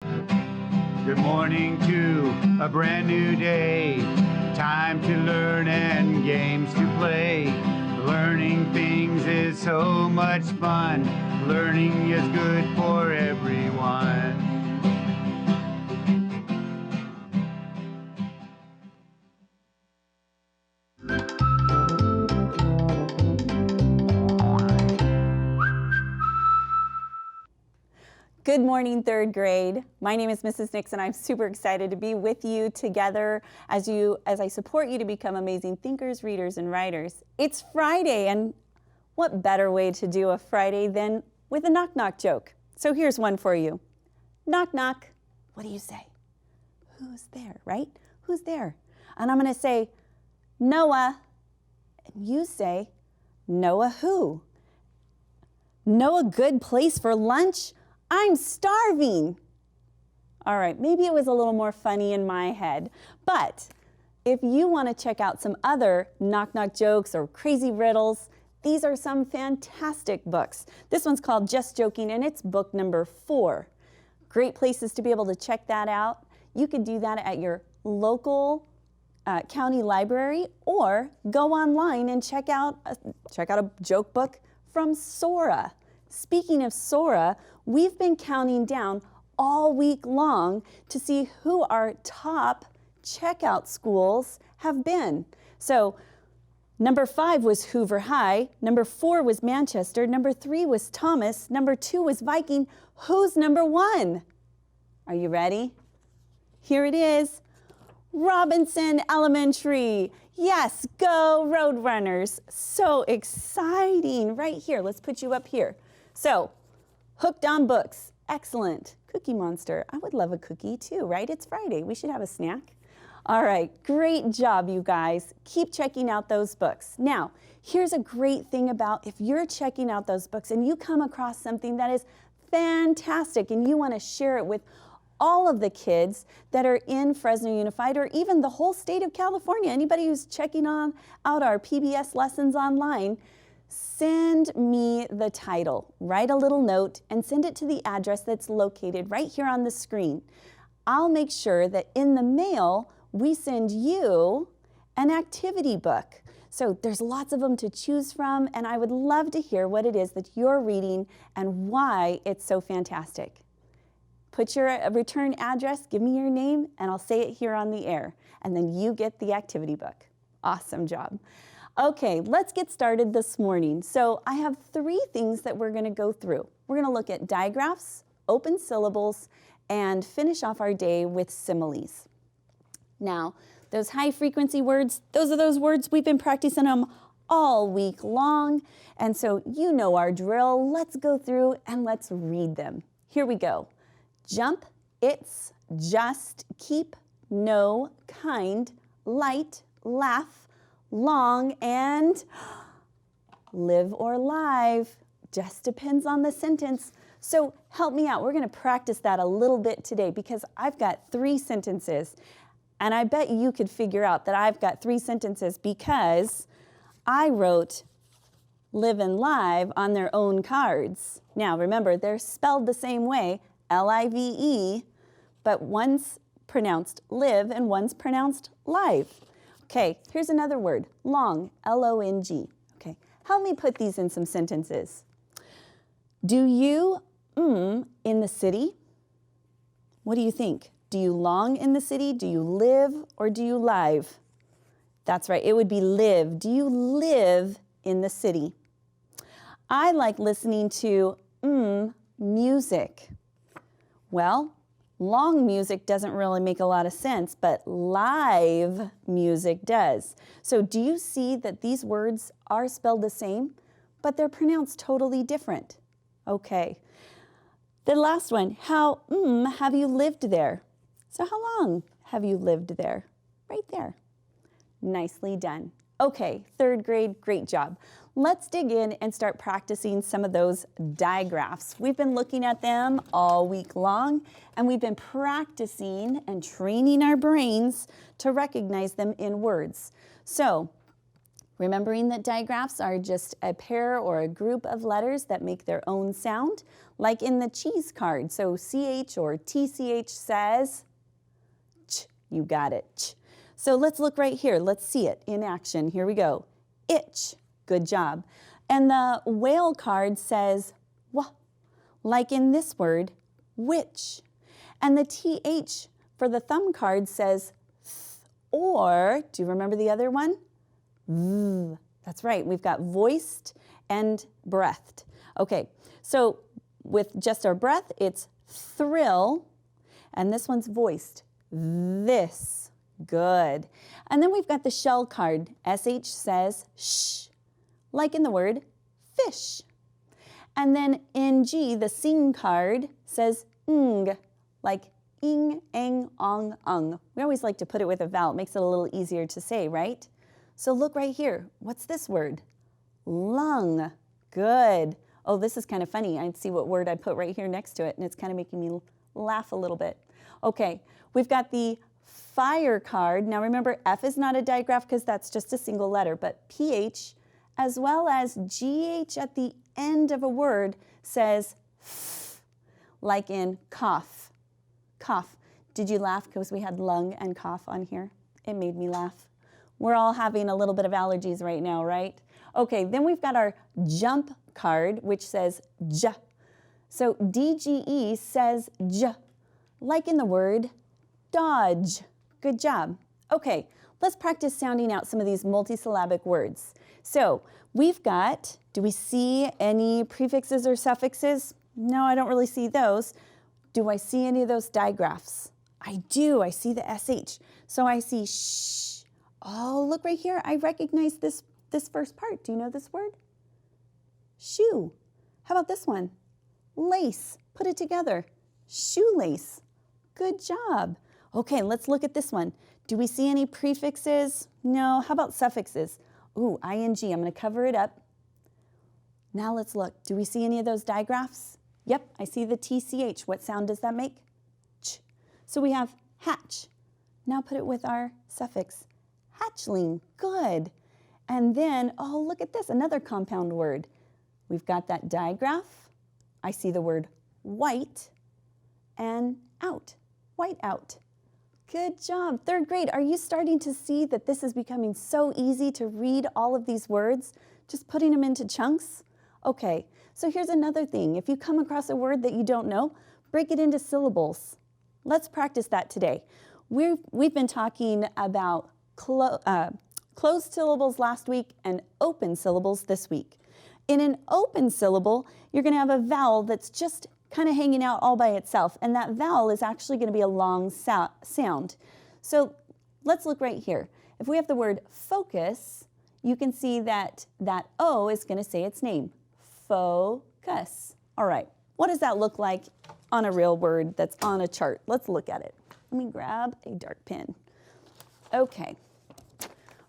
Good morning to a brand new day. Time to learn and games to play. Learning things is so much fun. Learning is good for everyone. Good morning, third grade. My name is Mrs. Nixon. I'm super excited to be with you together as I support you to become amazing thinkers, readers, and writers. It's Friday, and what better way to do a Friday than with a knock-knock joke? So here's one for you. Knock, knock. What do you say? Who's there, right? Who's there? And I'm going to say, Noah. And you say, Noah who? Know a good place for lunch? I'm starving. All right, maybe it was a little more funny in my head, but if you want to check out some other knock-knock jokes or crazy riddles, these are some fantastic books. This one's called Just Joking, and it's book number 4. Great places to be able to check that out. You could do that at your local county library, or go online and check out a joke book from Sora. Speaking of Sora, we've been counting down all week long to see who our top checkout schools have been. So number 5 was Hoover High, number 4 was Manchester, number 3 was Thomas, number 2 was Viking. Who's number 1? Are you ready? Here it is. Robinson Elementary. Yes, go Roadrunners. So exciting. Right here, let's put you up here. So, hooked on books. Excellent. Cookie Monster. I would love a cookie too, right? It's Friday. We should have a snack. All right, great job, you guys. Keep checking out those books. Now, here's a great thing about if you're checking out those books and you come across something that is fantastic and you want to share it with all of the kids that are in Fresno Unified, or even the whole state of California, anybody who's checking out our PBS lessons online, send me the title. Write a little note and send it to the address that's located right here on the screen. I'll make sure that in the mail, we send you an activity book. So there's lots of them to choose from, and I would love to hear what it is that you're reading and why it's so fantastic. Put your return address, give me your name, and I'll say it here on the air. And then you get the activity book. Awesome job. Okay, let's get started this morning. So I have 3 things that we're going to go through. We're going to look at digraphs, open syllables, and finish off our day with similes. Now, those high frequency words, those are those words we've been practicing them all week long. And so you know our drill. Let's go through and let's read them. Here we go. Jump, it's, just, keep, no, kind, light, laugh, long, and live or live. Just depends on the sentence. So help me out. We're going to practice that a little bit today because I've got 3 sentences. And I bet you could figure out that I've got 3 sentences because I wrote live and live on their own cards. Now remember, they're spelled the same way, L-I-V-E, but one's pronounced live and one's pronounced live. Okay, here's another word, long, L-O-N-G. Okay, help me put these in some sentences. Do you in the city? What do you think? Do you long in the city? Do you live or do you live? That's right, it would be live. Do you live in the city? I like listening to music. Well, long music doesn't really make a lot of sense, but live music does. So do you see that these words are spelled the same, but they're pronounced totally different? Okay. The last one, how have you lived there? So how long have you lived there? Right there. Nicely done. Okay, 3rd grade, great job. Let's dig in and start practicing some of those digraphs. We've been looking at them all week long, and we've been practicing and training our brains to recognize them in words. So Remembering that digraphs are just a pair or a group of letters that make their own sound, like in the cheese card. So CH or TCH says, ch, you got it, ch. So let's look right here. Let's see it in action. Here we go. Itch, good job. And the whale card says, wah, like in this word, which. And the TH for the thumb card says, th, or, do you remember the other one? Th. That's right, we've got voiced and breathed. Okay, so with just our breath, it's thrill, and this one's voiced, this, good. And then we've got the shell card, SH says sh, like in the word fish. And then NG, the sing card, says ng, like ing, eng, ong, ung. We always like to put it with a vowel, it makes it a little easier to say, right? So look right here. What's this word? Lung. Good. Oh, this is kind of funny. I see what word I put right here next to it, and it's kind of making me laugh a little bit. Okay, we've got the fire card. Now remember, F is not a digraph because that's just a single letter, but PH as well as GH at the end of a word says f, like in cough. Cough. Did you laugh because we had lung and cough on here? It made me laugh. We're all having a little bit of allergies right now, right? Okay, then we've got our jump card, which says j. So DGE says j, like in the word dodge. Good job. Okay, let's practice sounding out some of these multisyllabic words. So we've got, do we see any prefixes or suffixes? No, I don't really see those. Do I see any of those digraphs? I do, I see the SH. So I see sh. Oh, look right here. I recognize this first part. Do you know this word? Shoe. How about this one? Lace. Put it together. Shoelace. Good job. Okay, let's look at this one. Do we see any prefixes? No. How about suffixes? Ooh, ing. I'm going to cover it up. Now let's look. Do we see any of those digraphs? Yep, I see the TCH. What sound does that make? Ch. So we have hatch. Now put it with our suffix. Hatchling, good. And then, oh, look at this, another compound word. We've got that digraph. I see the word white and out, white out. Good job. Third grade, are you starting to see that this is becoming so easy to read all of these words, just putting them into chunks? Okay, so here's another thing. If you come across a word that you don't know, break it into syllables. Let's practice that today. We've been talking about closed syllables last week and open syllables this week. In an open syllable, you're going to have a vowel that's just kind of hanging out all by itself, and that vowel is actually going to be a long sound. So let's look right here. If we have the word focus, you can see that that O is going to say its name, focus. All right, what does that look like on a real word that's on a chart? Let's look at it. Let me grab a dark pen. Okay.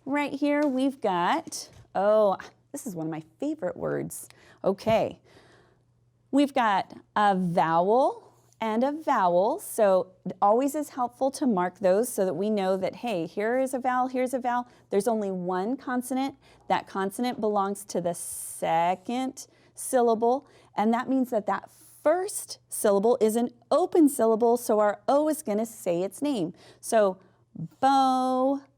Right here we've got, oh, this is one of my favorite words. Okay, we've got a vowel and a vowel, so it always is helpful to mark those so that we know that, hey, here is a vowel, here's a vowel. There's only one consonant. That consonant belongs to the second syllable, and that means that that first syllable is an open syllable, so our O is going to say its name. So bonus.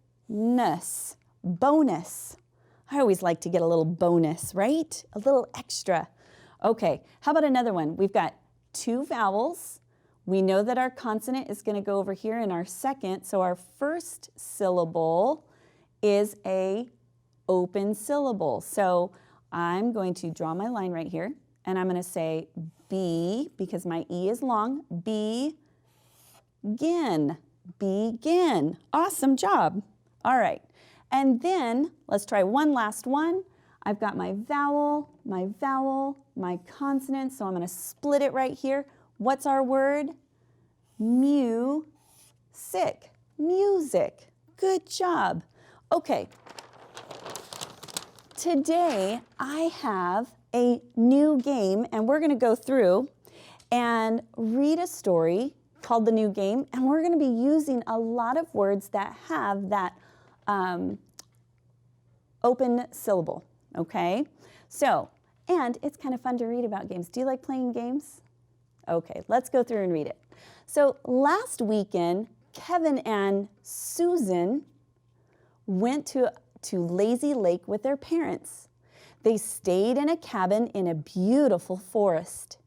Bonus. I always like to get a little bonus, right? A little extra. Okay, how about another one? We've got two vowels. We know that our consonant is going to go over here in our second, so our first syllable is a open syllable. So I'm going to draw my line right here, and I'm going to say B, because my E is long, begin. Begin. Awesome job. All right. And then let's try one last one. I've got my vowel, my consonant, so I'm going to split it right here. What's our word? Music. Music. Good job. Okay. Today I have a new game, and we're going to go through and read a story called The New Game, and we're going to be using a lot of words that have that open syllable, okay? So, and it's kind of fun to read about games. Do you like playing games? Okay, let's go through and read it. So last weekend, Kevin and Susan went to Lazy Lake with their parents. They stayed in a cabin in a beautiful forest.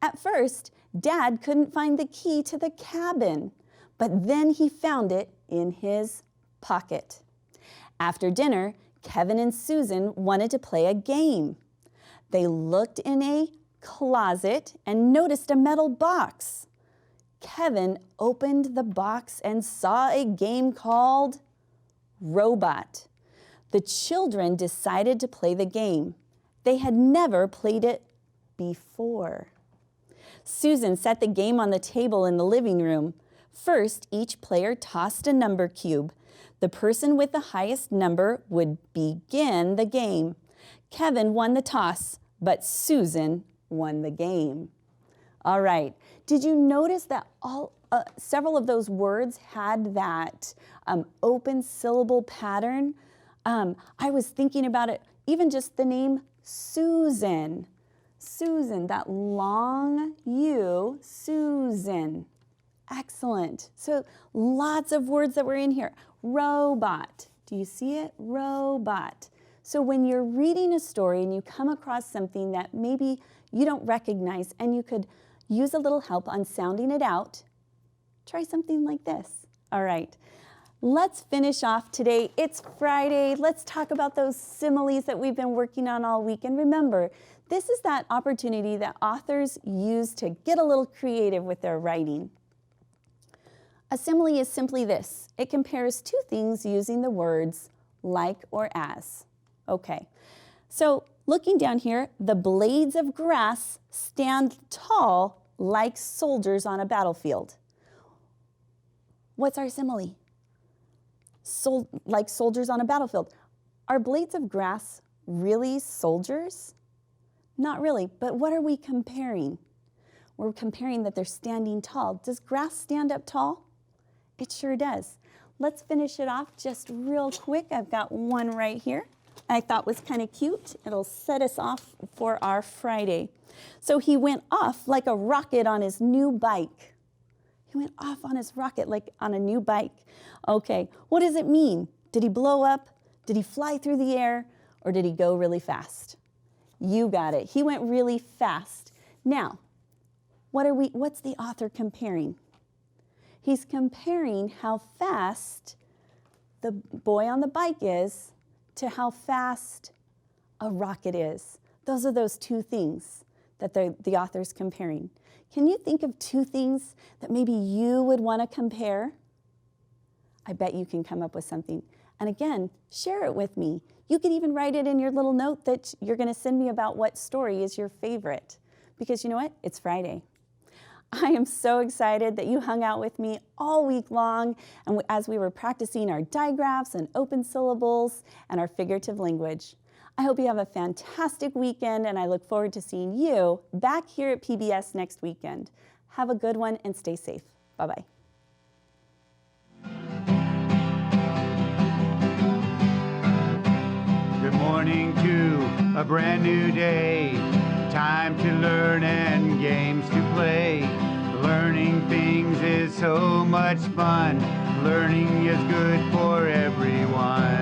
At first, Dad couldn't find the key to the cabin, but then he found it in his pocket. After dinner, Kevin and Susan wanted to play a game. They looked in a closet and noticed a metal box. Kevin opened the box and saw a game called Robot. The children decided to play the game. They had never played it before. Susan set the game on the table in the living room. First, each player tossed a number cube. The person with the highest number would begin the game. Kevin won the toss, but Susan won the game. All right, did you notice that several of those words had that open syllable pattern? I was thinking about it, even just the name Susan. Susan, that long U, Susan. Excellent. So lots of words that were in here. Robot. Do you see it? Robot. So when you're reading a story and you come across something that maybe you don't recognize and you could use a little help on sounding it out, try something like this. All right. Let's finish off today. It's Friday. Let's talk about those similes that we've been working on all week. And remember, this is that opportunity that authors use to get a little creative with their writing. A simile is simply this. It compares two things using the words like or as. Okay, so looking down here, the blades of grass stand tall like soldiers on a battlefield. What's our simile? Like soldiers on a battlefield. Are blades of grass really soldiers? Not really, but what are we comparing? We're comparing that they're standing tall. Does grass stand up tall? It sure does. Let's finish it off just real quick. I've got one right here I thought was kind of cute. It'll set us off for our Friday. So he went off like a rocket on his new bike. He went off on his rocket like on a new bike. Okay, what does it mean? Did he blow up? Did he fly through the air? Or did he go really fast? You got it. He went really fast. Now, what's the author comparing? He's comparing how fast the boy on the bike is to how fast a rocket is. Those are those two things that the author's comparing. Can you think of two things that maybe you would want to compare? I bet you can come up with something. And again, share it with me. You could even write it in your little note that you're going to send me about what story is your favorite. Because you know what? It's Friday. I am so excited that you hung out with me all week long and as we were practicing our digraphs and open syllables and our figurative language. I hope you have a fantastic weekend and I look forward to seeing you back here at PBS next weekend. Have a good one and stay safe. Bye-bye. Good morning to a brand new day. Time to learn and games to play. Learning things is so much fun. Learning is good for everyone.